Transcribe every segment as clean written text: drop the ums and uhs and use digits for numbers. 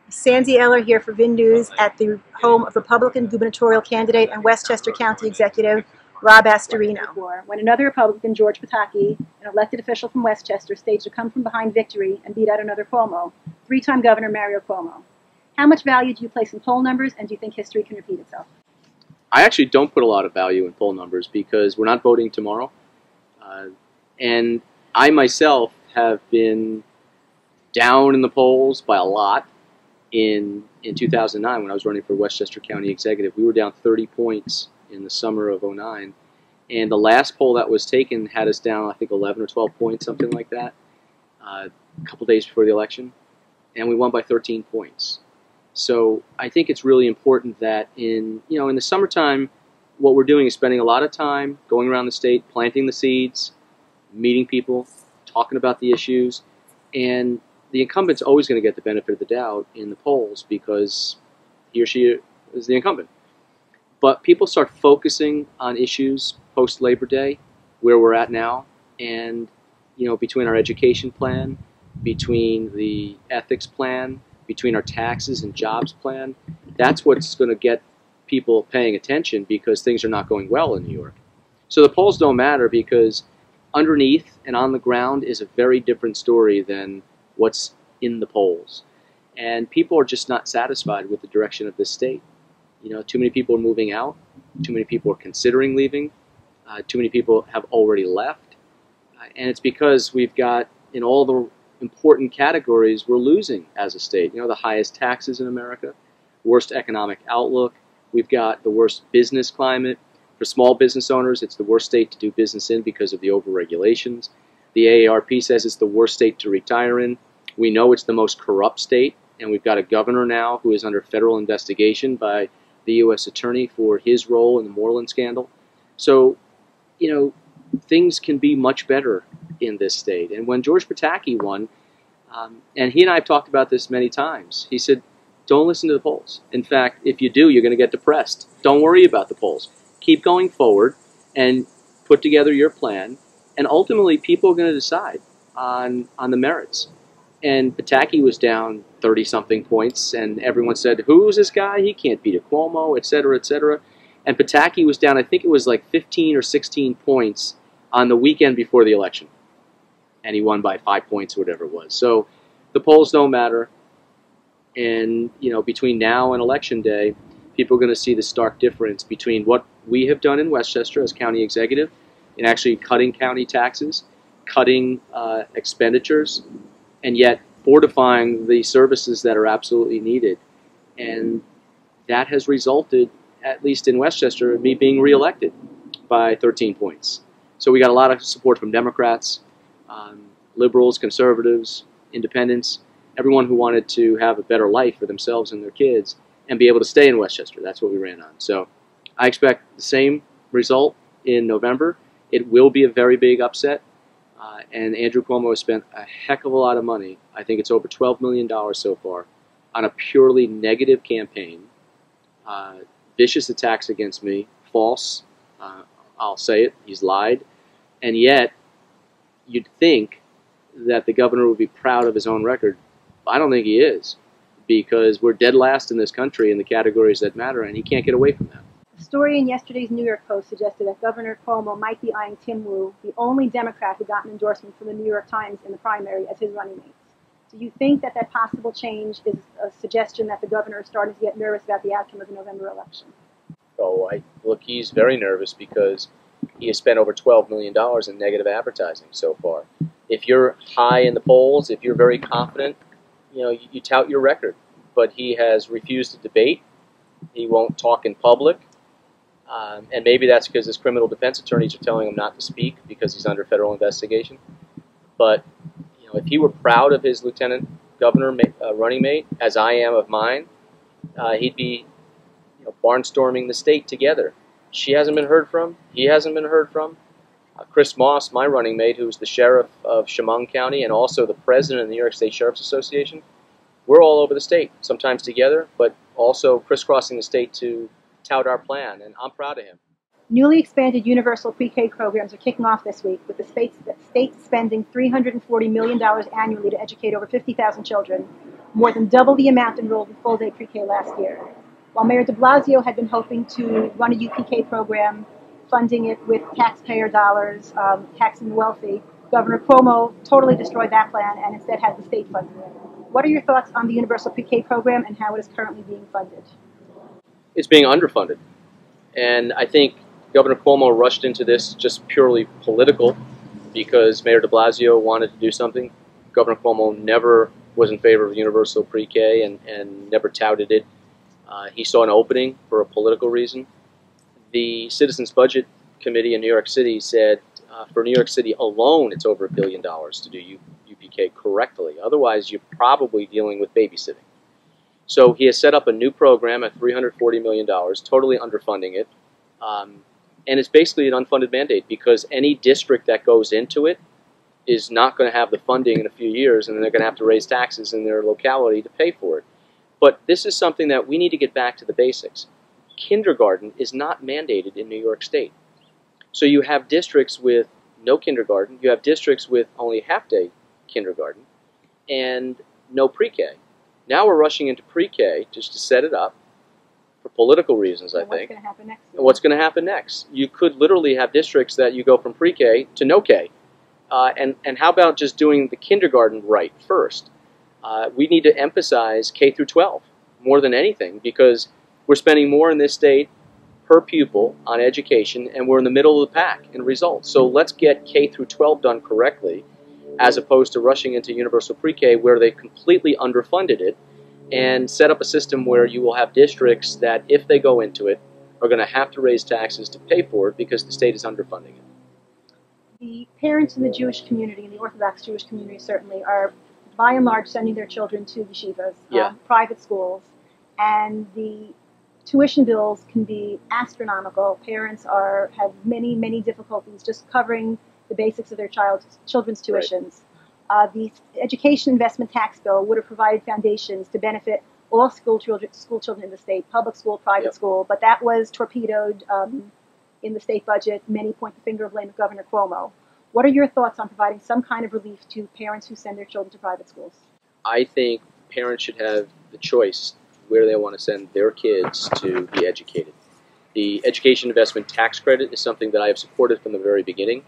Sandy Eller here for VIN News at the home of Republican gubernatorial candidate and Westchester County Executive Rob Astorino. When another Republican, George Pataki, an elected official from Westchester, staged a come-from-behind victory and beat out another Cuomo, three-time Governor Mario Cuomo. How much value do you place in poll numbers, and do you think history can repeat itself? I actually don't put a lot of value in poll numbers because we're not voting tomorrow. And I myself have been down in the polls by a lot. In 2009, when I was running for Westchester County Executive, we were down 30 points in the summer of '09. And the last poll that was taken had us down, I think, 11 or 12 points, something like that, a couple days before the election. And we won by 13 points. So I think it's really important that in the summertime, what we're doing is spending a lot of time going around the state, planting the seeds, meeting people, talking about the issues, and the incumbent's always going to get the benefit of the doubt in the polls because he or she is the incumbent. But people start focusing on issues post-Labor Day, where we're at now, and between our education plan, between the ethics plan, between our taxes and jobs plan, that's what's going to get people paying attention because things are not going well in New York. So the polls don't matter because underneath and on the ground is a very different story than what's in the polls. And people are just not satisfied with the direction of this state. Too many people are moving out. Too many people are considering leaving. Too many people have already left. And it's because we've got, in all the important categories, we're losing as a state. The highest taxes in America, worst economic outlook. We've got the worst business climate. For small business owners, it's the worst state to do business in because of the over-regulations. The AARP says it's the worst state to retire in. We know it's the most corrupt state, and we've got a governor now who is under federal investigation by the U.S. Attorney for his role in the Moreland scandal. So, things can be much better in this state. And when George Pataki won, and he and I have talked about this many times, he said, don't listen to the polls. In fact, if you do, you're going to get depressed. Don't worry about the polls. Keep going forward and put together your plan. And ultimately, people are going to decide on the merits. And Pataki was down 30-something points, and everyone said, who's this guy? He can't beat a Cuomo, et cetera, et cetera. And Pataki was down, I think it was like 15 or 16 points on the weekend before the election. And he won by 5 points or whatever it was. So the polls don't matter. And, between now and Election Day, people are going to see the stark difference between what we have done in Westchester as county executive in actually cutting county taxes, cutting expenditures, and yet fortifying the services that are absolutely needed. And that has resulted, at least in Westchester, in me being reelected by 13 points. So we got a lot of support from Democrats, liberals, conservatives, independents, everyone who wanted to have a better life for themselves and their kids and be able to stay in Westchester. That's what we ran on. So I expect the same result in November. It will be a very big upset. And Andrew Cuomo has spent a heck of a lot of money. I think it's over $12 million so far on a purely negative campaign. Vicious attacks against me, false. I'll say it, he's lied. And yet, you'd think that the governor would be proud of his own record. I don't think he is, because we're dead last in this country in the categories that matter, and he can't get away from that. A story in yesterday's New York Post suggested that Governor Cuomo might be eyeing Tim Wu, the only Democrat who got an endorsement from the New York Times in the primary, as his running mate. Do you think that possible change is a suggestion that the governor is starting to get nervous about the outcome of the November election? Oh, look, he's very nervous because he has spent over $12 million in negative advertising so far. If you're high in the polls, if you're very confident, you tout your record. But he has refused to debate. He won't talk in public. And maybe that's because his criminal defense attorneys are telling him not to speak because he's under federal investigation. But if he were proud of his lieutenant governor running mate, as I am of mine, he'd be barnstorming the state together. She hasn't been heard from. He hasn't been heard from. Chris Moss, my running mate, who's the sheriff of Chemung County and also the president of the New York State Sheriff's Association, we're all over the state, sometimes together, but also crisscrossing the state to tout our plan, and I'm proud of him. Newly expanded universal pre-K programs are kicking off this week, with the state spending $340 million annually to educate over 50,000 children, more than double the amount enrolled in full-day pre-K last year. While Mayor de Blasio had been hoping to run a UPK program, funding it with taxpayer dollars, taxing the wealthy, Governor Cuomo totally destroyed that plan and instead has the state funding it. What are your thoughts on the universal pre-K program and how it is currently being funded? It's being underfunded. And I think Governor Cuomo rushed into this just purely political because Mayor de Blasio wanted to do something. Governor Cuomo never was in favor of universal pre-K and never touted it. He saw an opening for a political reason. The Citizens Budget Committee in New York City said for New York City alone, it's over $1 billion to do UPK correctly. Otherwise, you're probably dealing with babysitting. So he has set up a new program at $340 million, totally underfunding it. And it's basically an unfunded mandate because any district that goes into it is not going to have the funding in a few years, and then they're going to have to raise taxes in their locality to pay for it. But this is something that we need to get back to the basics. Kindergarten is not mandated in New York State. So you have districts with no kindergarten, you have districts with only half-day kindergarten, and no pre-K. Now we're rushing into pre-K just to set it up for political reasons, I think. What's going to happen next? What's going to happen next? You could literally have districts that you go from pre-K to no K. And how about just doing the kindergarten right first? We need to emphasize K through 12 more than anything because we're spending more in this state per pupil on education, and we're in the middle of the pack in results. So let's get K through 12 done correctly, as opposed to rushing into universal pre-K where they completely underfunded it, and set up a system where you will have districts that, if they go into it, are going to have to raise taxes to pay for it because the state is underfunding it. The parents in the Jewish community, in the Orthodox Jewish community certainly, are by and large sending their children to yeshivas, private schools, and the tuition bills can be astronomical. Parents have many, many difficulties just covering the basics of their children's tuitions. Right. The education investment tax bill would have provided foundations to benefit all school children in the state, public school, private school, but that was torpedoed in the state budget. Many point the finger of blame at Governor Cuomo. What are your thoughts on providing some kind of relief to parents who send their children to private schools? I think parents should have the choice where they want to send their kids to be educated. The education investment tax credit is something that I have supported from the very beginning.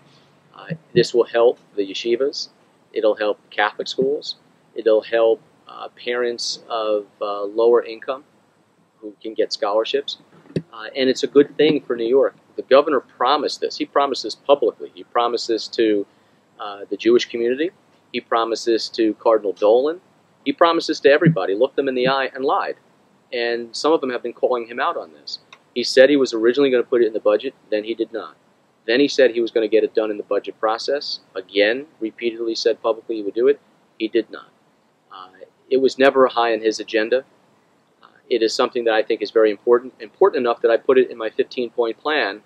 This will help the yeshivas. It'll help Catholic schools. It'll help parents of lower income who can get scholarships. And it's a good thing for New York. The governor promised this. He promised this publicly. He promised this to the Jewish community. He promised this to Cardinal Dolan. He promised this to everybody, looked them in the eye, and lied. And some of them have been calling him out on this. He said he was originally going to put it in the budget, then he did not. Then he said he was going to get it done in the budget process. Again, repeatedly said publicly he would do it. He did not. It was never high on his agenda. It is something that I think is very important enough that I put it in my 15-point plan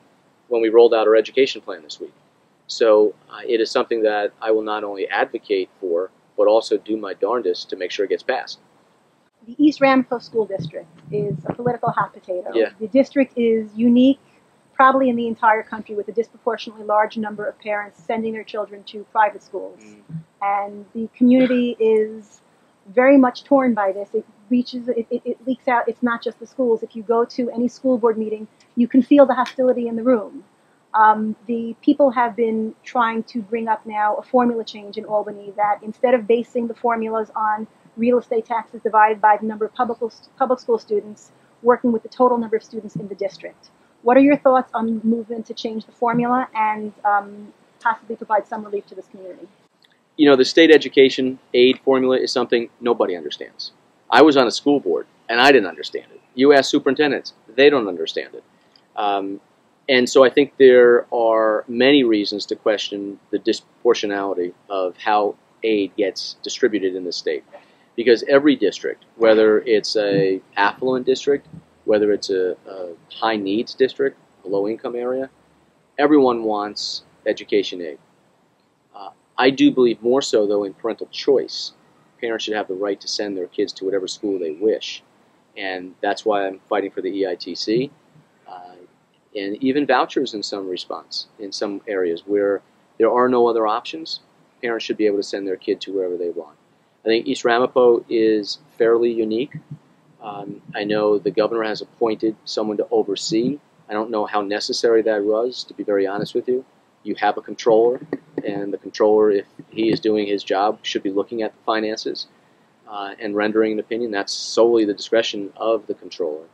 when we rolled out our education plan this week. So it is something that I will not only advocate for, but also do my darndest to make sure it gets passed. The East Ramapo School District is a political hot potato. Yeah. The district is unique, probably in the entire country, with a disproportionately large number of parents sending their children to private schools. And the community is very much torn by this. It leaks out. It's not just the schools. If you go to any school board meeting, you can feel the hostility in the room. The people have been trying to bring up now a formula change in Albany that instead of basing the formulas on real estate taxes divided by the number of public school students, working with the total number of students in the district. What are your thoughts on the movement to change the formula and possibly provide some relief to this community? You know, the state education aid formula is something nobody understands. I was on a school board, and I didn't understand it. You ask superintendents, they don't understand it. And so I think there are many reasons to question the disproportionality of how aid gets distributed in the state. Because every district, whether it's a affluent district, whether it's a high needs district, a low income area, everyone wants education aid. I do believe more so, though, in parental choice. Parents should have the right to send their kids to whatever school they wish. And that's why I'm fighting for the EITC. And even vouchers in some areas where there are no other options, parents should be able to send their kid to wherever they want. I think East Ramapo is fairly unique. I know the governor has appointed someone to oversee. I don't know how necessary that was, to be very honest with you. You have a controller, and the controller, if he is doing his job, should be looking at the finances and rendering an opinion. That's solely the discretion of the controller.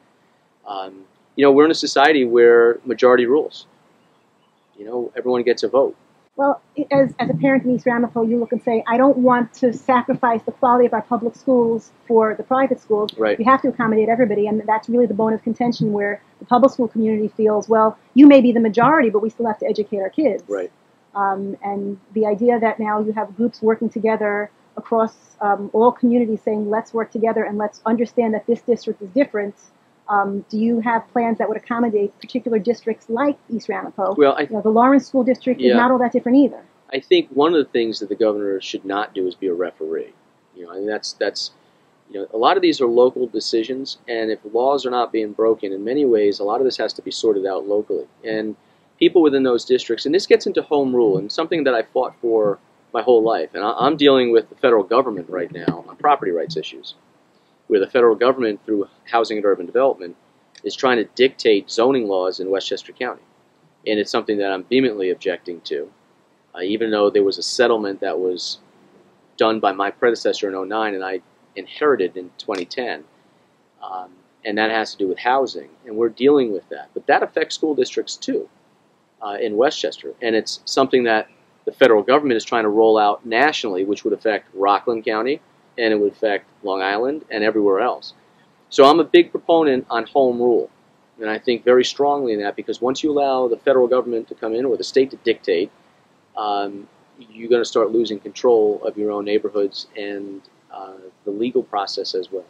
You know, we're in a society where majority rules. You know, everyone gets a vote. Well, as a parent in East Ramapo, you look and say, I don't want to sacrifice the quality of our public schools for the private schools. Right. We have to accommodate everybody, and that's really the bone of contention where the public school community feels, well, you may be the majority, but we still have to educate our kids. Right. And the idea that now you have groups working together across all communities saying, let's work together and let's understand that this district is different. Do you have plans that would accommodate particular districts like East Ramapo? Well, the Lawrence School District is not all that different either. I think one of the things that the governor should not do is be a referee. You know, I mean, that's you know, a lot of these are local decisions, and if laws are not being broken, in many ways, a lot of this has to be sorted out locally. And people within those districts, and this gets into home rule, and something that I fought for my whole life, and I'm dealing with the federal government right now on property rights issues, where the federal government, through Housing and Urban Development, is trying to dictate zoning laws in Westchester County. And it's something that I'm vehemently objecting to, even though there was a settlement that was done by my predecessor in '09 and I inherited in 2010. And that has to do with housing, and we're dealing with that. But that affects school districts too in Westchester, and it's something that the federal government is trying to roll out nationally, which would affect Rockland County, and it would affect Long Island and everywhere else. So I'm a big proponent on home rule, and I think very strongly in that, because once you allow the federal government to come in or the state to dictate, you're going to start losing control of your own neighborhoods and the legal process as well.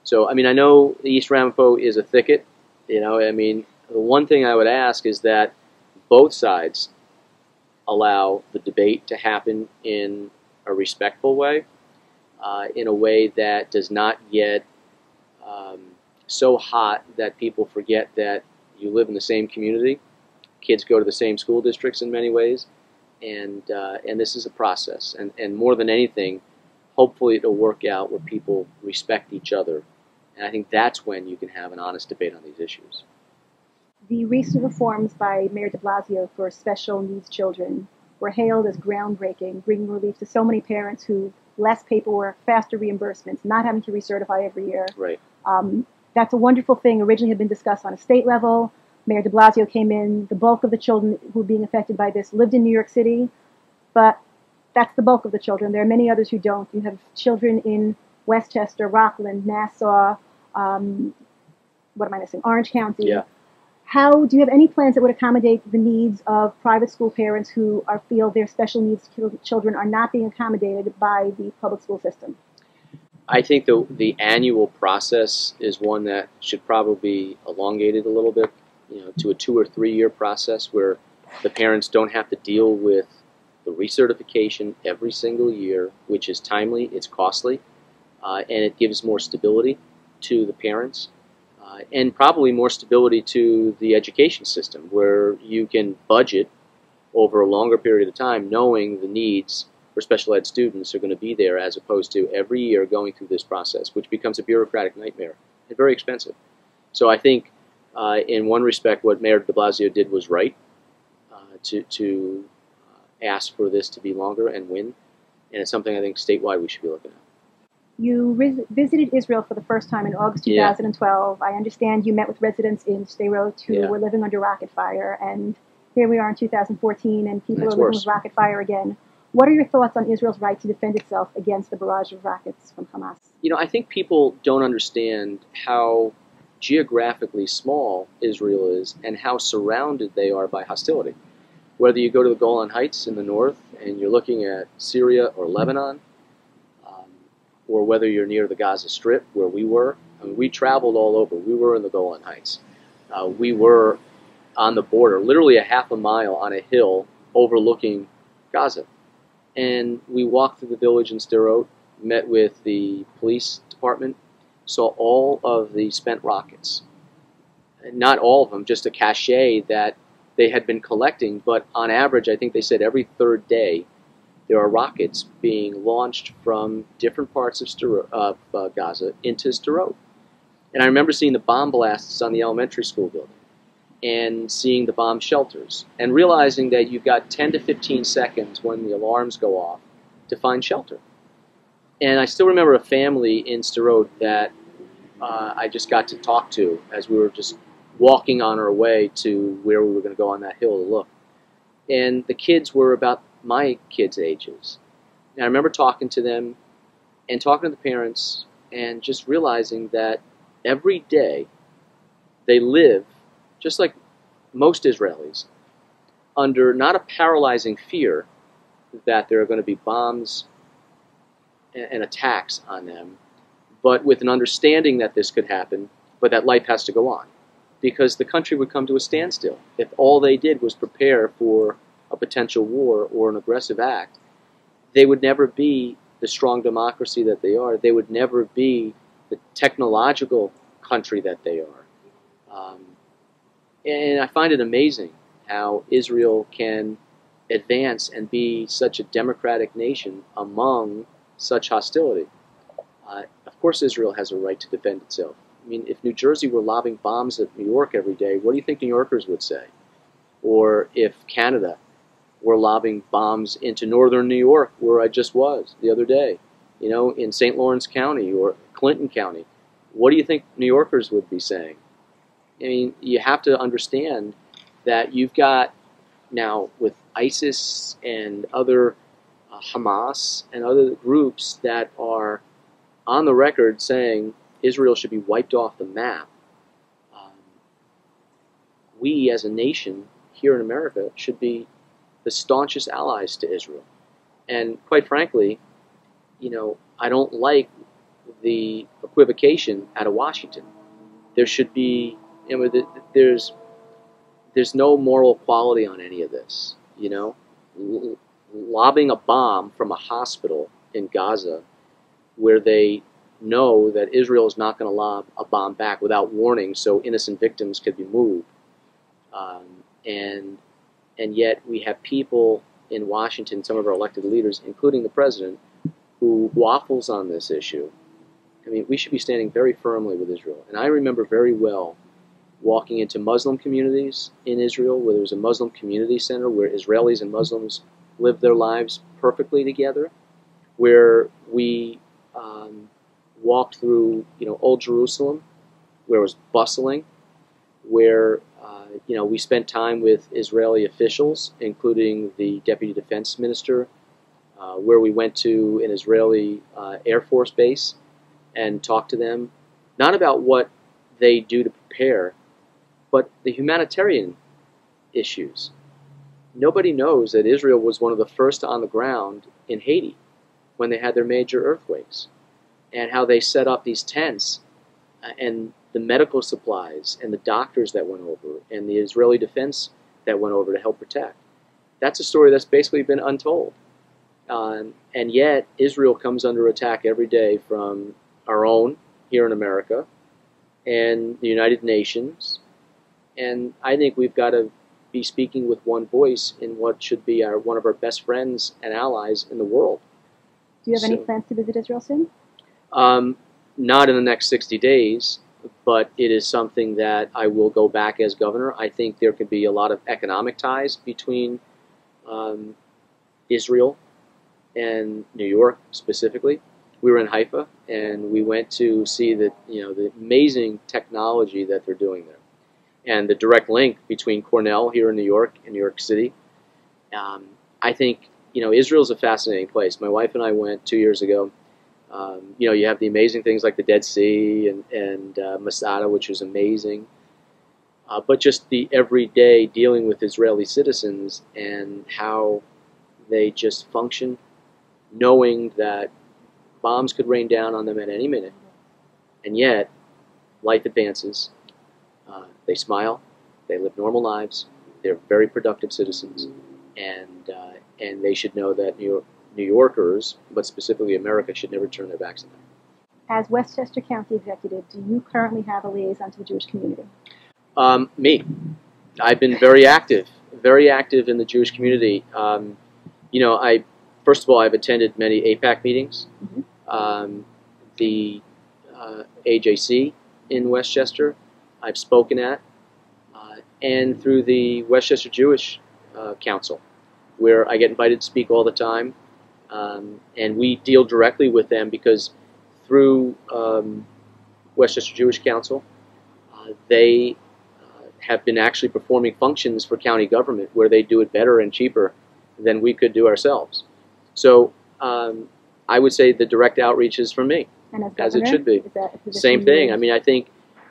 So, I mean, I know East Ramapo is a thicket. You know, I mean, the one thing I would ask is that both sides allow the debate to happen in a respectful way, in a way that does not get so hot that people forget that you live in the same community. Kids go to the same school districts in many ways, and this is a process. And more than anything, hopefully it'll work out where people respect each other. And I think that's when you can have an honest debate on these issues. The recent reforms by Mayor de Blasio for special needs children were hailed as groundbreaking, bringing relief to so many parents who less paperwork, faster reimbursements, not having to recertify every year. Right. That's a wonderful thing. Originally had been discussed on a state level. Mayor de Blasio came in. The bulk of the children who were being affected by this lived in New York City, but that's the bulk of the children. There are many others who don't. You have children in Westchester, Rockland, Nassau, what am I missing? Orange County. Yeah. How do you have any plans that would accommodate the needs of private school parents who feel their special needs children are not being accommodated by the public school system? I think the annual process is one that should probably be elongated a little bit, you know, to a 2 or 3 year process where the parents don't have to deal with the recertification every single year, which is timely, it's costly, and it gives more stability to the parents. And probably more stability to the education system, where you can budget over a longer period of time knowing the needs for special ed students are going to be there, as opposed to every year going through this process, which becomes a bureaucratic nightmare and very expensive. So I think in one respect what Mayor de Blasio did was right, to ask for this to be longer and win, and it's something I think statewide we should be looking at. You visited Israel for the first time in August 2012. I understand you met with residents in Sderot who were living under rocket fire, and here we are in 2014, and people are living with rocket fire again. What are your thoughts on Israel's right to defend itself against the barrage of rockets from Hamas? You know, I think people don't understand how geographically small Israel is and how surrounded they are by hostility. Whether you go to the Golan Heights in the north and you're looking at Syria or Lebanon, or whether you're near the Gaza Strip, where we were. I mean, we traveled all over. We were in the Golan Heights. We were on the border, literally a half a mile on a hill overlooking Gaza. And we walked through the village in Sderot, met with the police department, saw all of the spent rockets. Not all of them, just a cache that they had been collecting, but on average, I think they said every third day, there are rockets being launched from different parts of Gaza into Sderot. And I remember seeing the bomb blasts on the elementary school building and seeing the bomb shelters and realizing that you've got 10 to 15 seconds when the alarms go off to find shelter. And I still remember a family in Sderot that I just got to talk to as we were just walking on our way to where we were going to go on that hill to look. And the kids were about my kids' ages. And I remember talking to them and talking to the parents and just realizing that every day they live, just like most Israelis, under not a paralyzing fear that there are going to be bombs and attacks on them, but with an understanding that this could happen, but that life has to go on. Because the country would come to a standstill if all they did was prepare for a potential war or an aggressive act. They would never be the strong democracy that they are. They would never be the technological country that they are. And I find it amazing how Israel can advance and be such a democratic nation among such hostility. Of course Israel has a right to defend itself. I mean, if New Jersey were lobbing bombs at New York every day, what do you think New Yorkers would say? Or if Canada were lobbing bombs into northern New York, where I just was the other day, you know, in St. Lawrence County or Clinton County, what do you think New Yorkers would be saying? I mean, you have to understand that you've got now with ISIS and other Hamas and other groups that are on the record saying Israel should be wiped off the map. We as a nation here in America should be the staunchest allies to Israel. And quite frankly, you know, I don't like the equivocation out of Washington. There should be, you know, there's no moral quality on any of this, you know. Lobbing a bomb from a hospital in Gaza where they know that Israel is not going to lob a bomb back without warning so innocent victims could be moved. And yet we have people in Washington, some of our elected leaders, including the president, who waffles on this issue. I mean, we should be standing very firmly with Israel. And I remember very well walking into Muslim communities in Israel where there was a Muslim community center where Israelis and Muslims lived their lives perfectly together, where we walked through, you know, Old Jerusalem, where it was bustling, where you know, we spent time with Israeli officials, including the Deputy Defense Minister, where we went to an Israeli Air Force base and talked to them, not about what they do to prepare, but the humanitarian issues. Nobody knows that Israel was one of the first on the ground in Haiti when they had their major earthquakes, and how they set up these tents and the medical supplies and the doctors that went over and the Israeli defense that went over to help protect. That's a story that's basically been untold. And yet Israel comes under attack every day from our own here in America and the United Nations. And I think we've got to be speaking with one voice in what should be one of our best friends and allies in the world. Do you have any plans to visit Israel soon? Not in the next 60 days, but it is something that I will go back as governor. I think there could be a lot of economic ties between Israel and New York specifically. We were in Haifa, and we went to see the amazing technology that they're doing there, and the direct link between Cornell here in New York and New York City. I think Israel's a fascinating place. My wife and I went 2 years ago. You have the amazing things like the Dead Sea and Masada, which is amazing. But just the everyday dealing with Israeli citizens and how they just function, knowing that bombs could rain down on them at any minute. And yet, life advances. They smile. They live normal lives. They're very productive citizens. And they should know that New Yorkers, but specifically America, should never turn their backs on them. As Westchester County Executive, do you currently have a liaison to the Jewish community? Me. I've been very active in the Jewish community. First of all, I've attended many APAC meetings. The AJC in Westchester, I've spoken at, and through the Westchester Jewish Council, where I get invited to speak all the time, and we deal directly with them because through Westchester Jewish Council, they have been actually performing functions for county government where they do it better and cheaper than we could do ourselves. So I would say the direct outreach is from me, as it should be. Same thing. I mean, I think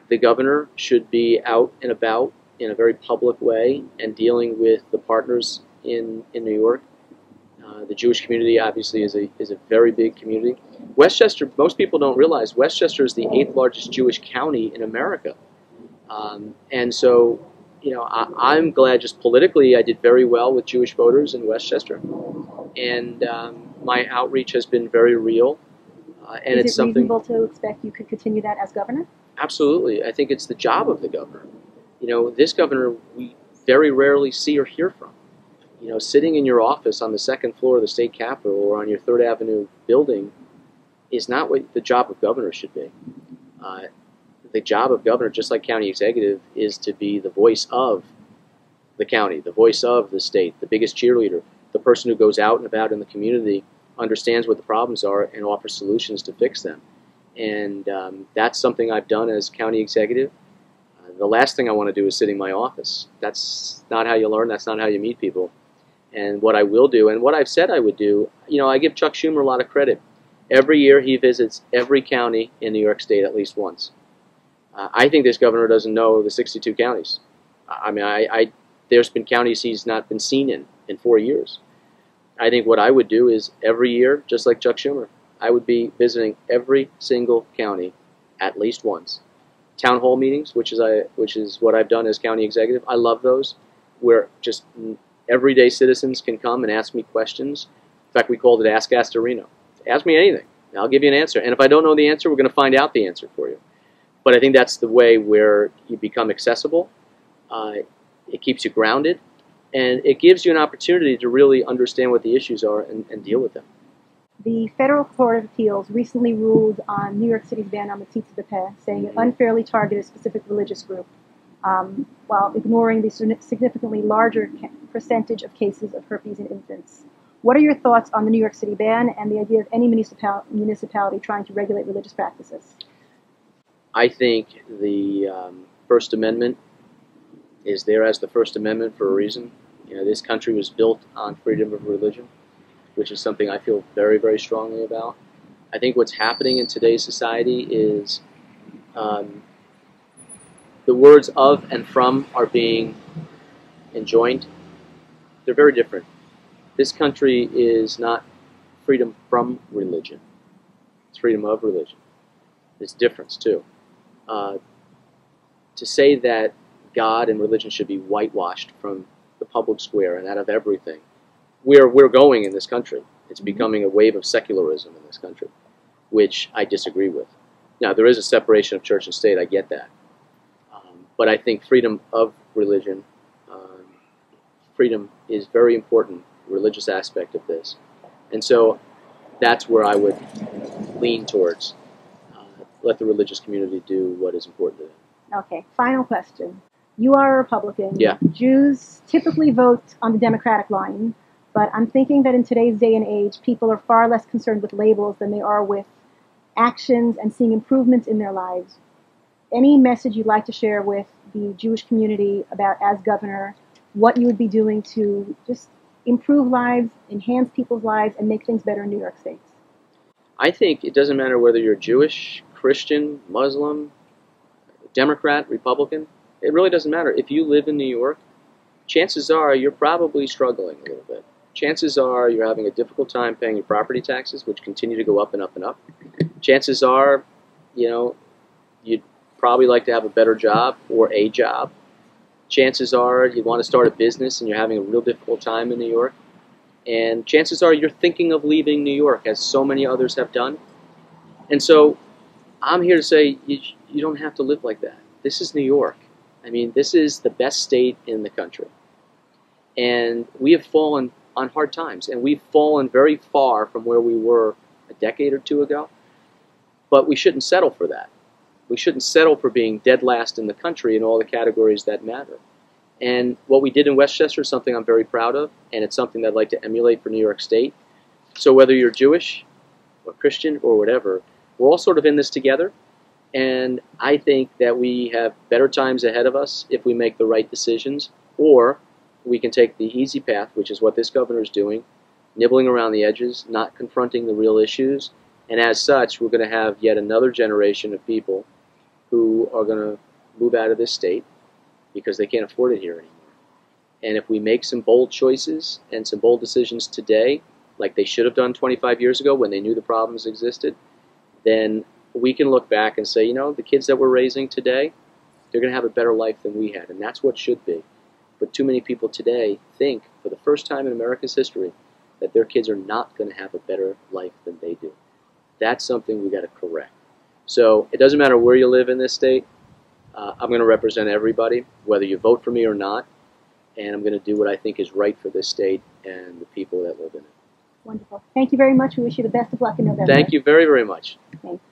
the governor should be out and about in a very public way and dealing with the partners in New York. The Jewish community obviously is a very big community. Westchester, most people don't realize, Westchester is the 8th largest Jewish county in America. And so, you know, I'm glad just politically I did very well with Jewish voters in Westchester. And my outreach has been very real. And is it's it something reasonable to expect you could continue that as governor? Absolutely. I think it's the job of the governor. You know, this governor we very rarely see or hear from. You know, sitting in your office on the 2nd floor of the state capitol or on your 3rd Avenue building is not what the job of governor should be. The job of governor, just like county executive, is to be the voice of the county, the voice of the state, the biggest cheerleader, the person who goes out and about in the community, understands what the problems are, and offers solutions to fix them. And that's something I've done as county executive. The last thing I want to do is sit in my office. That's not how you learn. That's not how you meet people. And what I will do, and what I've said I would do, you know, I give Chuck Schumer a lot of credit. Every year he visits every county in New York State at least once. I think this governor doesn't know the 62 counties. I mean, there's been counties he's not been seen in 4 years. I think what I would do is every year, just like Chuck Schumer, I would be visiting every single county at least once. Town hall meetings, which is what I've done as county executive. I love those, where just everyday citizens can come and ask me questions. In fact, we called it Ask Astorino. Ask me anything, and I'll give you an answer. And if I don't know the answer, we're going to find out the answer for you. But I think that's the way where you become accessible. It keeps you grounded, and it gives you an opportunity to really understand what the issues are and deal with them. The Federal Court of Appeals recently ruled on New York City's ban on matitza b'peh, saying it unfairly targeted a specific religious group, while ignoring the significantly larger percentage of cases of herpes in infants. What are your thoughts on the New York City ban and the idea of any municipality trying to regulate religious practices? I think the First Amendment is there as the First Amendment for a reason. You know, this country was built on freedom of religion, which is something I feel very, very strongly about. I think what's happening in today's society is the words of and from are being enjoined. They're very different. This country is not freedom from religion. It's freedom of religion. There's difference, too. To say that God and religion should be whitewashed from the public square and out of everything, we're going in this country. It's becoming a wave of secularism in this country, which I disagree with. Now, there is a separation of church and state. I get that. But I think freedom of religion, freedom is very important, religious aspect of this. And so that's where I would lean towards. Let the religious community do what is important to them. Okay, final question. You are a Republican. Yeah. Jews typically vote on the Democratic line, but I'm thinking that in today's day and age, people are far less concerned with labels than they are with actions and seeing improvements in their lives. Any message you'd like to share with the Jewish community about, as governor, what you would be doing to just improve lives, enhance people's lives, and make things better in New York State? I think it doesn't matter whether you're Jewish, Christian, Muslim, Democrat, Republican. It really doesn't matter. If you live in New York, chances are you're probably struggling a little bit. Chances are you're having a difficult time paying your property taxes, which continue to go up and up and up. Chances are, you know, you'd probably like to have a better job or a job. Chances are you want to start a business and you're having a real difficult time in New York. And chances are you're thinking of leaving New York, as so many others have done. And so I'm here to say you don't have to live like that. This is New York. I mean, this is the best state in the country. And we have fallen on hard times. And we've fallen very far from where we were a decade or two ago. But we shouldn't settle for that. We shouldn't settle for being dead last in the country in all the categories that matter. And what we did in Westchester is something I'm very proud of, and it's something that I'd like to emulate for New York State. So whether you're Jewish or Christian or whatever, we're all sort of in this together. And I think that we have better times ahead of us if we make the right decisions, or we can take the easy path, which is what this governor is doing, nibbling around the edges, not confronting the real issues. And as such, we're going to have yet another generation of people who are going to move out of this state because they can't afford it here anymore. And if we make some bold choices and some bold decisions today, like they should have done 25 years ago when they knew the problems existed, then we can look back and say, you know, the kids that we're raising today, they're going to have a better life than we had, and that's what should be. But too many people today think, for the first time in America's history, that their kids are not going to have a better life than they do. That's something we got to correct. So it doesn't matter where you live in this state. I'm going to represent everybody, whether you vote for me or not, and I'm going to do what I think is right for this state and the people that live in it. Wonderful. Thank you very much. We wish you the best of luck in November. Thank you very, very much. Thanks.